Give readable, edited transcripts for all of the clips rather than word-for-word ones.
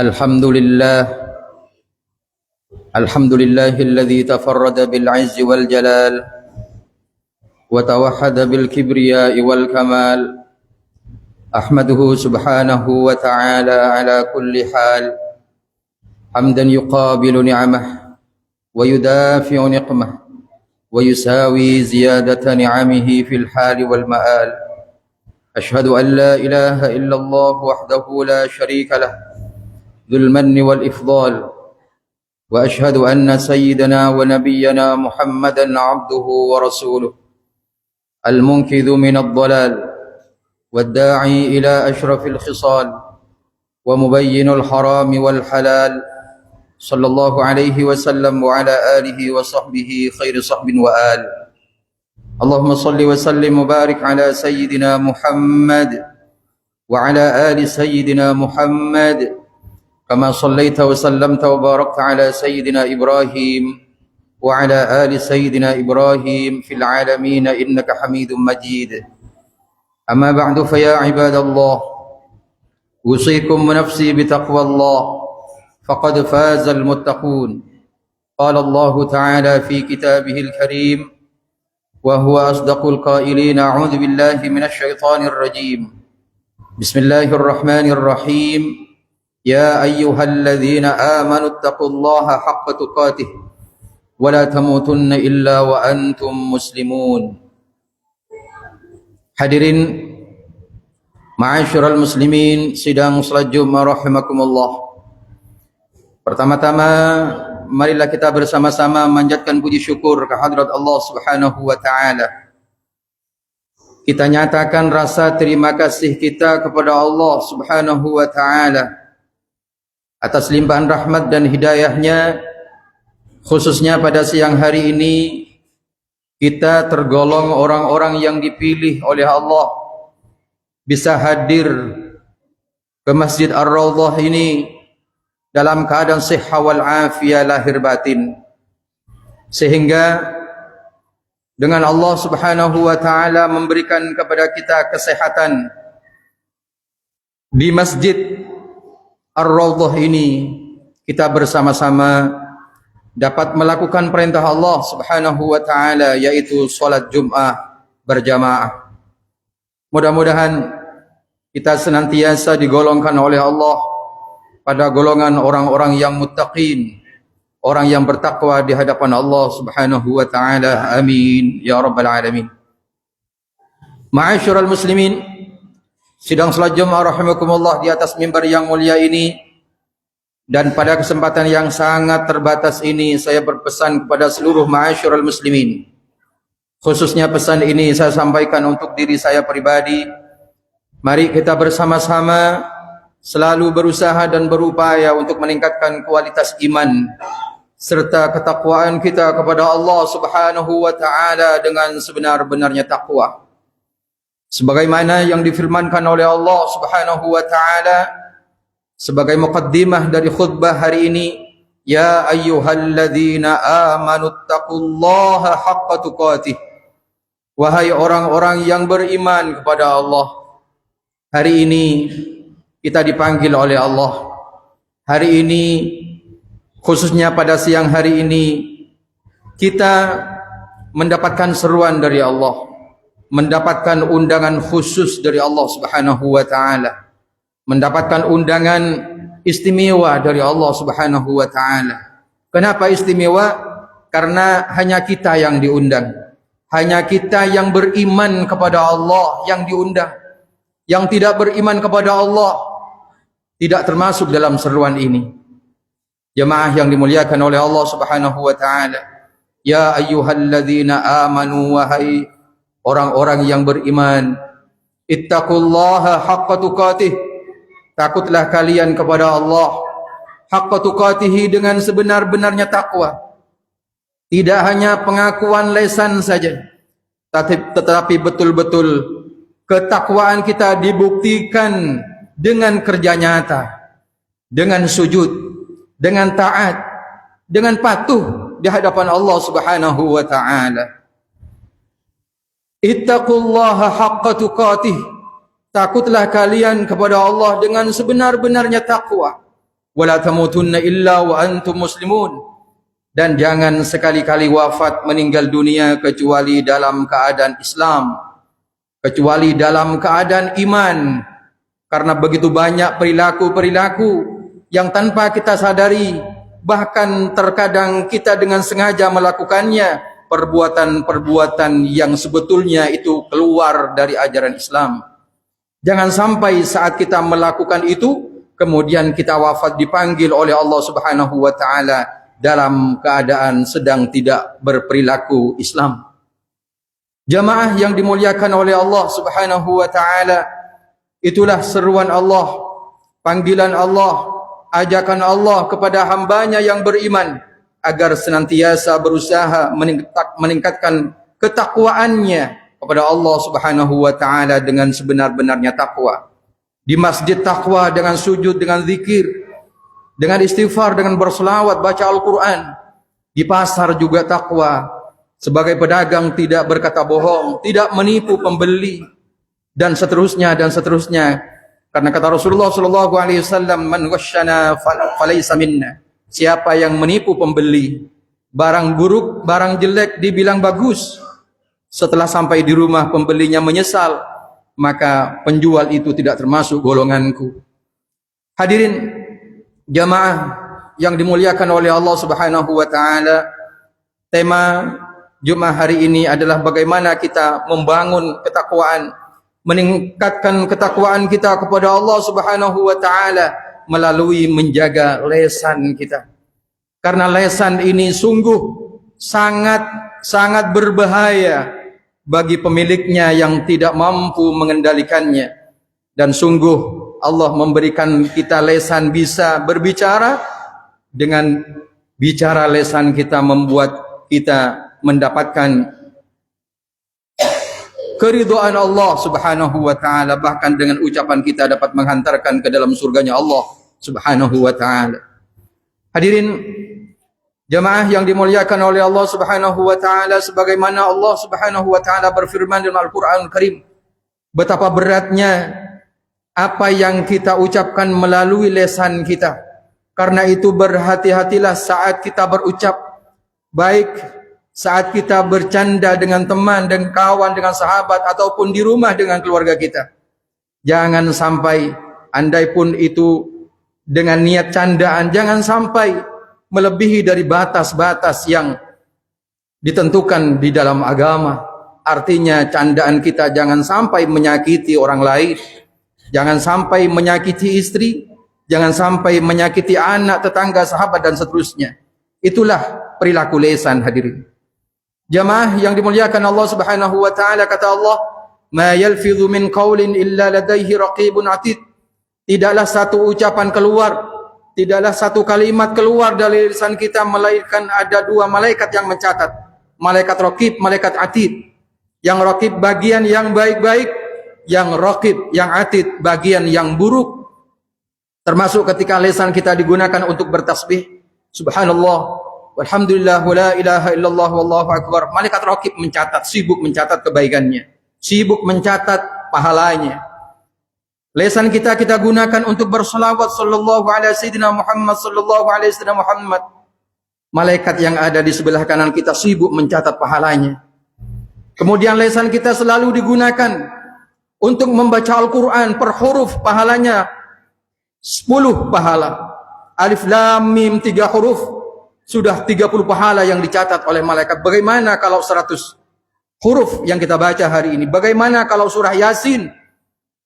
الحمد لله الذي تفرد بالعز والجلال وتوحد بالكبرياء والكمال. أحمده سبحانه وتعالى على كل حال حمدا يقابل نعمه ويدافع نقمه ويساوي زيادة نعمه في الحال والمآل. أشهد أن لا إله إلا الله وحده لا شريك له ذو المن والإفضال، وأشهد أن سيدنا ونبينا محمدا عبده ورسوله المنقذ من الضلال والداعي إلى أشرف الخصال ومبين الحرام والحلال، صلى الله عليه وسلم وعلى آله وصحبه خير صحب وآل. اللهم صل وسلم وبارك على سيدنا محمد وعلى آل سيدنا محمد كما صليت وسلمت وباركت على سيدنا إبراهيم وعلى آل سيدنا إبراهيم في العالمين إنك حميد مجيد. أما بعد فيا عباد الله، أوصيكم ونفسي بتقوى الله فقد فاز المتقون. قال الله تعالى في كتابه الكريم وهو أصدق القائلين: أعوذ بالله من الشيطان الرجيم، بسم الله الرحمن الرحيم، يا أيها الذين آمنوا اتقوا الله حق تقاته ولا تموتن إلا وأنتم مسلمون. Hadirin ma'asyiral muslimin sidang salat Jumat rahimakumullah. Pertama-tama marilah kita bersama-sama manjatkan puji syukur kehadrat Allah Subhanahu wa taala. Kita nyatakan rasa terima kasih kita kepada Allah Subhanahu wa taala atas limpahan rahmat dan hidayahnya, khususnya pada siang hari ini kita tergolong orang-orang yang dipilih oleh Allah bisa hadir ke Masjid Ar-Raudhah ini dalam keadaan sihah wal afiyah lahir batin, sehingga dengan Allah Subhanahu wa taala memberikan kepada kita kesehatan di Masjid Ar-Raudhah ini, kita bersama-sama dapat melakukan perintah Allah Subhanahu wa taala, yaitu salat Jumat berjamaah. Mudah-mudahan kita senantiasa digolongkan oleh Allah pada golongan orang-orang yang muttaqin, orang yang bertakwa di hadapan Allah Subhanahu wa taala. Amin ya rabbal alamin. Ma'asyiral muslimin, sidang salat Jumat rahimakumullah di atas mimbar yang mulia ini, dan pada kesempatan yang sangat terbatas ini saya berpesan kepada seluruh ma'asyiral muslimin. Khususnya pesan ini saya sampaikan untuk diri saya pribadi. Mari kita bersama-sama selalu berusaha dan berupaya untuk meningkatkan kualitas iman serta ketakwaan kita kepada Allah Subhanahu wa taala dengan sebenar-benarnya takwa. sebagaimana yang difirmankan oleh Allah Subhanahu wa taala sebagai muqaddimah dari khutbah hari ini, ya ayyuhalladzina amanu taqullaha haqqa tuqatih. Wahai orang-orang yang beriman kepada Allah, hari ini kita dipanggil oleh Allah. Hari ini, khususnya pada siang hari ini, kita mendapatkan seruan dari Allah, mendapatkan undangan khusus dari Allah Subhanahu wa taala, mendapatkan undangan istimewa dari Allah Subhanahu wa taala. Kenapa istimewa? Karena hanya kita yang diundang. Hanya kita yang beriman kepada Allah yang diundang. Yang tidak beriman kepada Allah tidak termasuk dalam seruan ini. Jemaah yang dimuliakan oleh Allah Subhanahu wa taala, ya ayyuhalladzina amanu, wahai orang-orang yang beriman, ittaqullaha haqqa tuqatih. Takutlah kalian kepada Allah haqqa tuqatih, dengan sebenar-benarnya takwa. Tidak hanya pengakuan lisan saja, tetapi betul-betul ketakwaan kita dibuktikan dengan kerja nyata, dengan sujud, dengan taat, dengan patuh di hadapan Allah Subhanahu wa taala. Ittaqullaha haqqa tuqatih. Takutlah kalian kepada Allah dengan sebenar-benarnya takwa. Wala tamutunna illa wa antum muslimun. Dan jangan sekali-kali wafat meninggal dunia kecuali dalam keadaan Islam, kecuali dalam keadaan iman. Karena begitu banyak perilaku-perilaku yang tanpa kita sadari, bahkan terkadang kita dengan sengaja melakukannya, perbuatan-perbuatan yang sebetulnya itu keluar dari ajaran Islam. Jangan sampai saat kita melakukan itu, kemudian kita wafat dipanggil oleh Allah Subhanahu wa taala dalam keadaan sedang tidak berperilaku Islam. Jamaah yang dimuliakan oleh Allah Subhanahu wa taala, itulah seruan Allah, panggilan Allah, ajakan Allah kepada hambanya yang beriman agar senantiasa berusaha meningkatkan ketakwaannya kepada Allah Subhanahu wa taala dengan sebenar-benarnya takwa. Di masjid takwa dengan sujud, dengan zikir, dengan istighfar, dengan berselawat, baca Al-Quran. Di pasar juga takwa. Sebagai pedagang tidak berkata bohong, tidak menipu pembeli, dan seterusnya dan seterusnya. Karena kata Rasulullah sallallahu alaihi wasallam, man ghasyana falaysa minna. Siapa yang menipu pembeli, barang buruk, barang jelek dibilang bagus, setelah sampai di rumah pembelinya menyesal, maka penjual itu tidak termasuk golonganku. Hadirin jamaah yang dimuliakan oleh Allah Subhanahu wa taala, tema Jumat hari ini adalah bagaimana kita membangun ketakwaan, meningkatkan ketakwaan kita kepada Allah Subhanahu wa taala melalui menjaga lisan kita. Karena lisan ini sungguh sangat berbahaya bagi pemiliknya yang tidak mampu mengendalikannya. Dan sungguh Allah memberikan kita lisan bisa berbicara, dengan bicara lisan kita membuat kita mendapatkan keridhaan Allah Subhanahu wa taala, bahkan dengan ucapan kita dapat menghantarkan ke dalam surganya Allah Subhanahu wa taala. Hadirin jamaah yang dimuliakan oleh Allah Subhanahu wa taala, sebagaimana Allah Subhanahu wa taala berfirman dalam Al-Qur'an Karim, betapa beratnya apa yang kita ucapkan melalui lisan kita. Karena itu berhati-hatilah saat kita berucap, baik saat kita bercanda dengan teman, dengan kawan, dengan sahabat, ataupun di rumah dengan keluarga kita. Jangan sampai, andai pun itu dengan niat candaan, jangan sampai melebihi dari batas-batas yang ditentukan di dalam agama. Artinya candaan kita jangan sampai menyakiti orang lain, jangan sampai menyakiti istri, jangan sampai menyakiti anak, tetangga, sahabat, dan seterusnya. Itulah perilaku lisan, hadirin. Jamaah yang dimuliakan Allah Subhanahu wa taala, kata Allah, "Ma yalfidhu min qaulin illa ladaihi raqibun atid." Tidaklah satu ucapan keluar, tidaklah satu kalimat keluar dari lisan kita melainkan ada dua malaikat yang mencatat. Malaikat raqib, malaikat atid. Yang raqib bagian yang baik-baik, yang raqib, yang atid, bagian yang buruk. Termasuk ketika lisan kita digunakan untuk bertasbih, subhanallah, walhamdulillah, wa la ilaha illallah, wallahu akbar. Malaikat raqib mencatat, sibuk mencatat kebaikannya, sibuk mencatat pahalanya. Lisan kita gunakan untuk bersalawat sallallahu alaihi sayyidina Muhammad sallallahu alaihi sayyidina Muhammad. Malaikat yang ada di sebelah kanan kita sibuk mencatat pahalanya. Kemudian lisan kita selalu digunakan untuk membaca Al-Quran per huruf, pahalanya 10 pahala. Alif lam mim 3 huruf, sudah 30 pahala yang dicatat oleh malaikat. Bagaimana kalau 100 huruf yang kita baca hari ini? Bagaimana kalau surah Yasin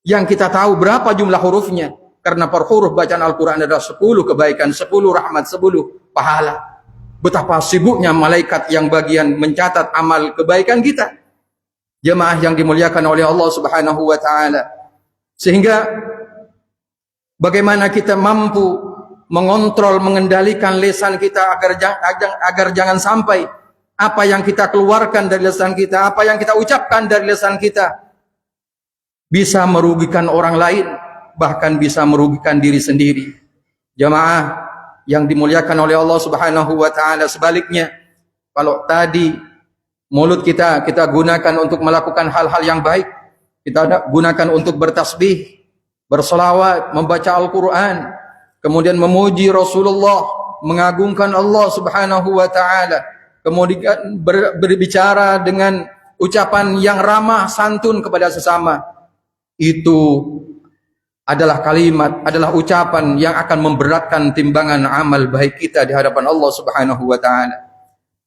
yang kita tahu berapa jumlah hurufnya? Karena per huruf bacaan Al-Quran adalah 10 kebaikan, 10 rahmat, 10 pahala. Betapa sibuknya malaikat yang bagian mencatat amal kebaikan kita. Jemaah yang dimuliakan oleh Allah Subhanahu wa taala. Sehingga bagaimana kita mampu mengontrol, mengendalikan lisan kita agar jangan sampai apa yang kita keluarkan dari lisan kita, apa yang kita ucapkan dari lisan kita bisa merugikan orang lain, bahkan bisa merugikan diri sendiri. Jemaah yang dimuliakan oleh Allah Subhanahu wa taala, sebaliknya, kalau tadi mulut kita gunakan untuk melakukan hal-hal yang baik, kita gunakan untuk bertasbih, berselawat, membaca Al-Quran, kemudian memuji Rasulullah, mengagungkan Allah Subhanahu wa taala, kemudian berbicara dengan ucapan yang ramah santun kepada sesama. Itu adalah kalimat, adalah ucapan yang akan memberatkan timbangan amal baik kita di hadapan Allah Subhanahu wa taala.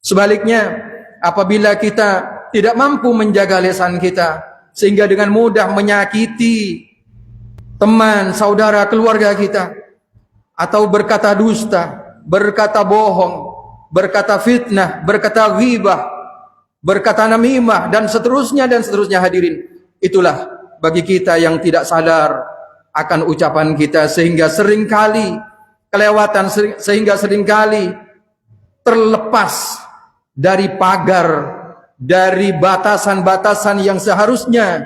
Sebaliknya, apabila kita tidak mampu menjaga lisan kita sehingga dengan mudah menyakiti teman, saudara, keluarga kita, atau berkata dusta, berkata bohong, berkata fitnah, berkata ghibah, berkata namimah, dan seterusnya hadirin, itulah bagi kita yang tidak sadar akan ucapan kita sehingga seringkali kelewatan, sehingga seringkali terlepas dari pagar, dari batasan-batasan yang seharusnya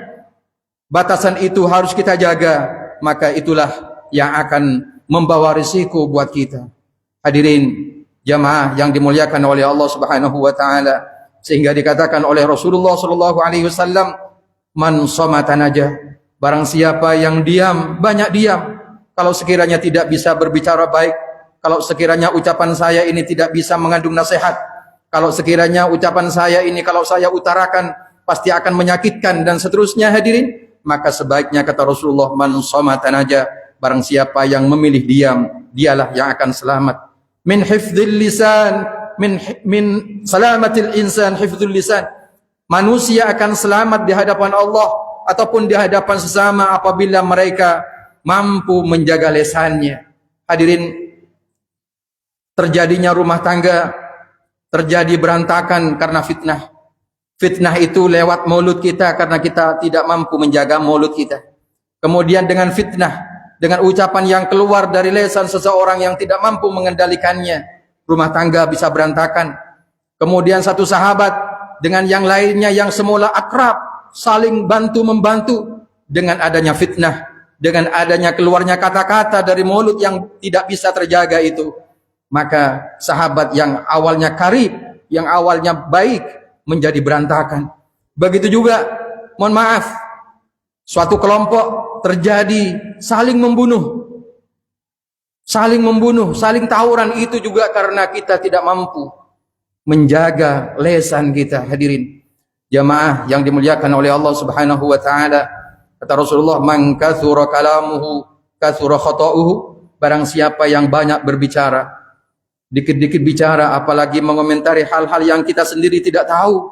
batasan itu harus kita jaga, maka itulah yang akan membawa risiko buat kita. Hadirin jamaah yang dimuliakan oleh Allah Subhanahu wa taala, sehingga dikatakan oleh Rasulullah sallallahu alaihi wasallam, man somata najah, barang siapa yang diam, banyak diam. Kalau sekiranya tidak bisa berbicara baik, kalau sekiranya ucapan saya ini tidak bisa mengandung nasihat, kalau sekiranya ucapan saya ini kalau saya utarakan pasti akan menyakitkan dan seterusnya, hadirin, maka sebaiknya kata Rasulullah, man somata najah, barang siapa yang memilih diam, dialah yang akan selamat. Min hifdzil lisan, min salamatil insan hifdzul lisan. Manusia akan selamat di hadapan Allah ataupun di hadapan sesama apabila mereka mampu menjaga lisannya. Hadirin, terjadinya rumah tangga terjadi berantakan karena fitnah. Fitnah itu lewat mulut kita karena kita tidak mampu menjaga mulut kita. Kemudian dengan fitnah, dengan ucapan yang keluar dari lisan seseorang yang tidak mampu mengendalikannya, rumah tangga bisa berantakan. Kemudian satu sahabat dengan yang lainnya yang semula akrab, saling bantu-membantu, dengan adanya fitnah, dengan adanya keluarnya kata-kata dari mulut yang tidak bisa terjaga itu, maka sahabat yang awalnya karib, yang awalnya baik, menjadi berantakan. Begitu juga, mohon maaf, suatu kelompok terjadi saling membunuh, saling tawuran, itu juga karena kita tidak mampu menjaga lisan kita. Hadirin jamaah yang dimuliakan oleh Allah Subhanahu wa taala, kata Rasulullah, man katsura kalamuhu katsura khata'uhu, barang siapa yang banyak berbicara, dikit-dikit bicara, apalagi mengomentari hal-hal yang kita sendiri tidak tahu,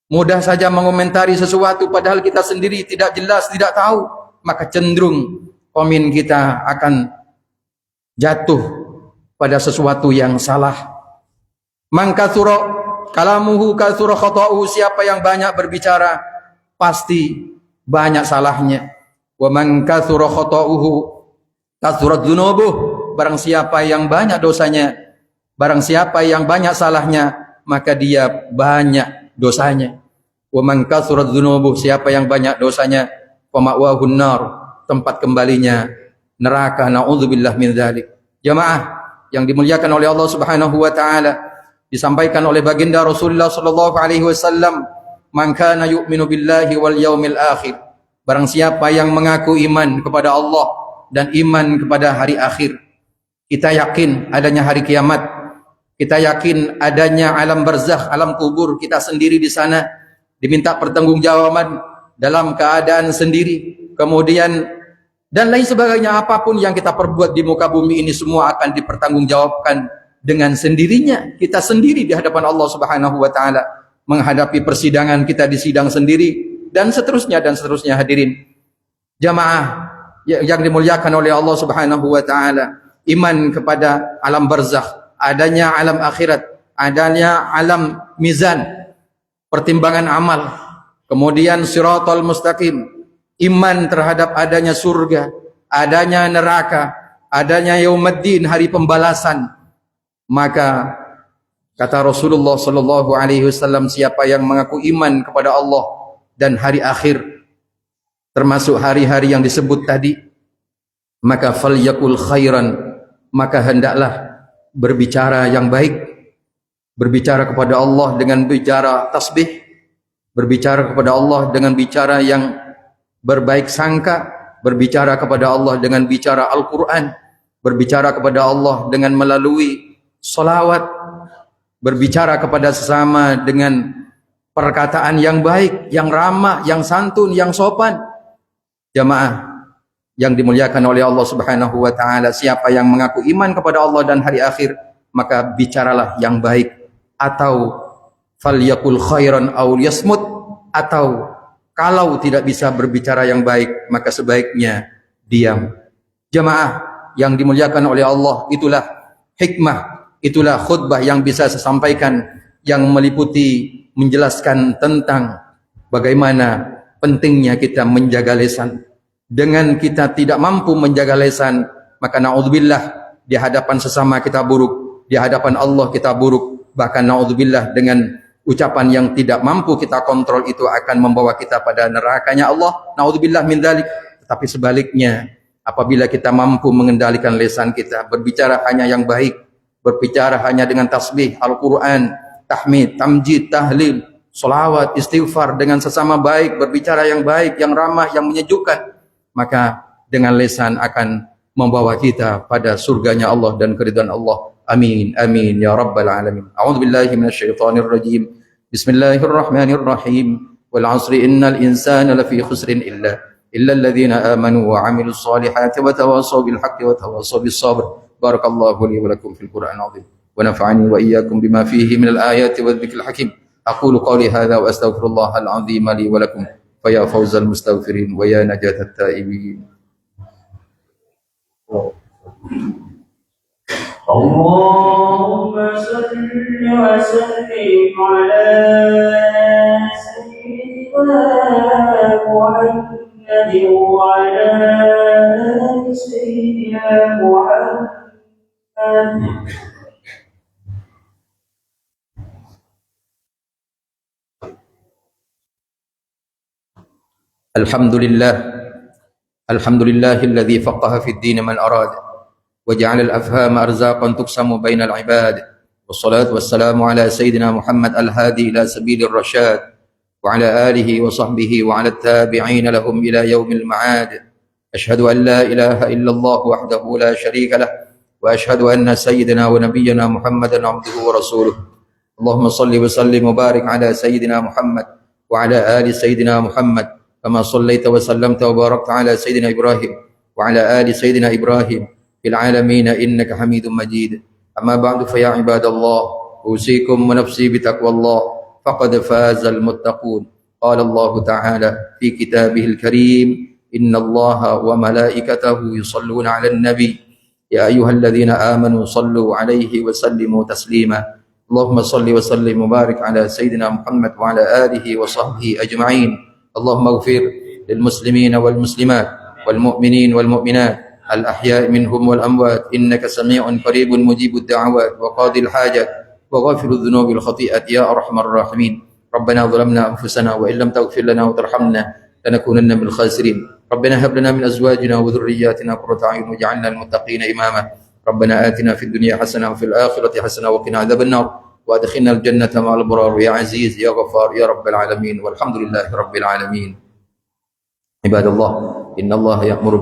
mudah saja mengomentari sesuatu padahal kita sendiri tidak jelas, tidak tahu, maka cenderung komen kita akan jatuh pada sesuatu yang salah. Man katsura kalamuhu katsura khata'uhu, siapa yang banyak berbicara pasti banyak salahnya. Wa man katsura khata'uhu katsura dzunubuh, barang siapa yang banyak dosanya, barang siapa yang banyak salahnya, maka dia banyak dosanya. Wa man katsura dzunubuh, siapa yang banyak dosanya, fama'wahun nar, tempat kembalinya neraka. Na'udzubillah min dzalik. Jamaah yang dimuliakan oleh Allah Subhanahu wa taala, disampaikan oleh baginda Rasulullah sallallahu alaihi wasallam, "Man kana yu'minu billahi wal yaumil akhir." Barang siapa yang mengaku iman kepada Allah dan iman kepada hari akhir. Kita yakin adanya hari kiamat. Kita yakin adanya alam barzakh, alam kubur. Kita sendiri di sana diminta pertanggungjawaban dalam keadaan sendiri. Kemudian dan lain sebagainya, apapun yang kita perbuat di muka bumi ini semua akan dipertanggungjawabkan dengan sendirinya. Kita sendiri di hadapan Allah Subhanahu wa taala, menghadapi persidangan kita di sidang sendiri, dan seterusnya hadirin jamaah yang dimuliakan oleh Allah Subhanahu wa taala. Iman kepada alam barzakh, adanya alam akhirat, adanya alam mizan, pertimbangan amal, kemudian siratal mustaqim, iman terhadap adanya surga, adanya neraka, adanya yaumuddin, hari pembalasan. Maka kata Rasulullah sallallahu alaihi wasallam, siapa yang mengaku iman kepada Allah dan hari akhir, termasuk hari-hari yang disebut tadi, maka falyakul khairan, maka hendaklah berbicara yang baik, berbicara kepada Allah dengan bicara tasbih, berbicara kepada Allah dengan bicara yang berbaik sangka, berbicara kepada Allah dengan bicara Al-Quran, berbicara kepada Allah dengan melalui solawat, berbicara kepada sesama dengan perkataan yang baik, yang ramah, yang santun, yang sopan. Jamaah yang dimuliakan oleh Allah Subhanahu wa taala, siapa yang mengaku iman kepada Allah dan hari akhir, maka bicaralah yang baik, atau falyakul khairan aw yasmut, atau kalau tidak bisa berbicara yang baik, maka sebaiknya diam. Jamaah yang dimuliakan oleh Allah, itulah hikmah, itulah khutbah yang bisa saya sampaikan, yang meliputi menjelaskan tentang bagaimana pentingnya kita menjaga lisan. Dengan kita tidak mampu menjaga lisan, maka na'udzubillah, di hadapan sesama kita buruk, di hadapan Allah kita buruk, bahkan na'udzubillah dengan ucapan yang tidak mampu kita kontrol itu akan membawa kita pada nerakanya Allah. Na'udzubillah min dzalik. Tetapi sebaliknya, apabila kita mampu mengendalikan lisan kita, berbicara hanya yang baik, berbicara hanya dengan tasbih, Al-Quran, tahmid, tamjid, tahlil, solawat, istighfar dengan sesama baik, berbicara yang baik, yang ramah, yang menyejukkan, maka dengan lisan akan membawa kita pada surganya Allah dan keridhaan Allah. Amin, amin, ya rabbal alamin. A'udzubillahi minasyaitonir rajim. Bismillahirrahmanirrahim. Wal 'asri innal insana lafi khusrin illa alladhina amanu wa 'amilus solihati wa tawassaw bil haqqi wa tawassaw bis sabr. Barakallahu li wa lakum fil Qur'anil 'azim. Wa nafa'ani wa iyyakum bima fihi minal ayati wadh-dhikril hakim. Aqulu qawli hadha wa astaghfirullahal 'azim li wa lakum. Fa ya fawzal mustaghfirin wa ya najatat taibin. Allahumma salli wa sallim ala sayyidina Muhammad wa ala ali sayyidina Muhammad. Alhamdulillahilladzi faqaha fid din man arad wa ja'ala al-afham arzaqan tuqsamu bainal ibad. Wassalatu wassalamu ala sayyidina Muhammad al-hadi ila sabilir rasyad wa ala alihi wa sahbihi wa ala at-tabi'in lahum ila yaumil ma'ad. Ashhadu an la ilaha illallah wahdahu la syarika lah wa ashhadu anna sayyidina wa nabiyyana Muhammadan abduhu wa rasuluh. Allahumma salli wa sallim wa barik ala sayyidina Muhammad wa ala ali sayyidina Muhammad kama sallaita wa sallamta wa barakta ala sayyidina Ibrahim wa ala ali sayyidina Ibrahim fil alamin innaka Hamidum Majid. Amma ba'du, fa ya ibadallah, usikum wa nafsi bi taqwallah, faqad fazal muttaqun. Qala Allah ta'ala fi kitabihil karim, innallaha wa malaikatahu yusalluna 'alan nabi ya ayyuhalladzina amanu sallu 'alaihi wa sallimu taslima. Allahumma salli wa sallim wa barik ala sayyidina Muhammad wa ala alihi wa sahbihi ajma'in. Allahumma ighfir lil muslimina wal muslimat wal mu'minin wal mu'minat al ahya'i minhum wal amwat innaka sami'un qaribun mujibud da'awat wa qadil hajat wa ghafirudh dhunubil khati'at ya arhamar rahimin. Rabbana zalamna anfusana wa illam taghfir lana wa tarhamna لنكونن من الخاسرين. ربنا هب لنا من أزواجنا وذرياتنا قرة أعين واجعلنا للمتقين إماما. ربنا آتنا في الدنيا حسنة وفي الآخرة حسنة وقنا عذاب النار وأدخلنا الجنة مع الأبرار يا عزيز يا غفار يا رب العالمين والحمد لله رب العالمين. عباد الله إن الله يأمر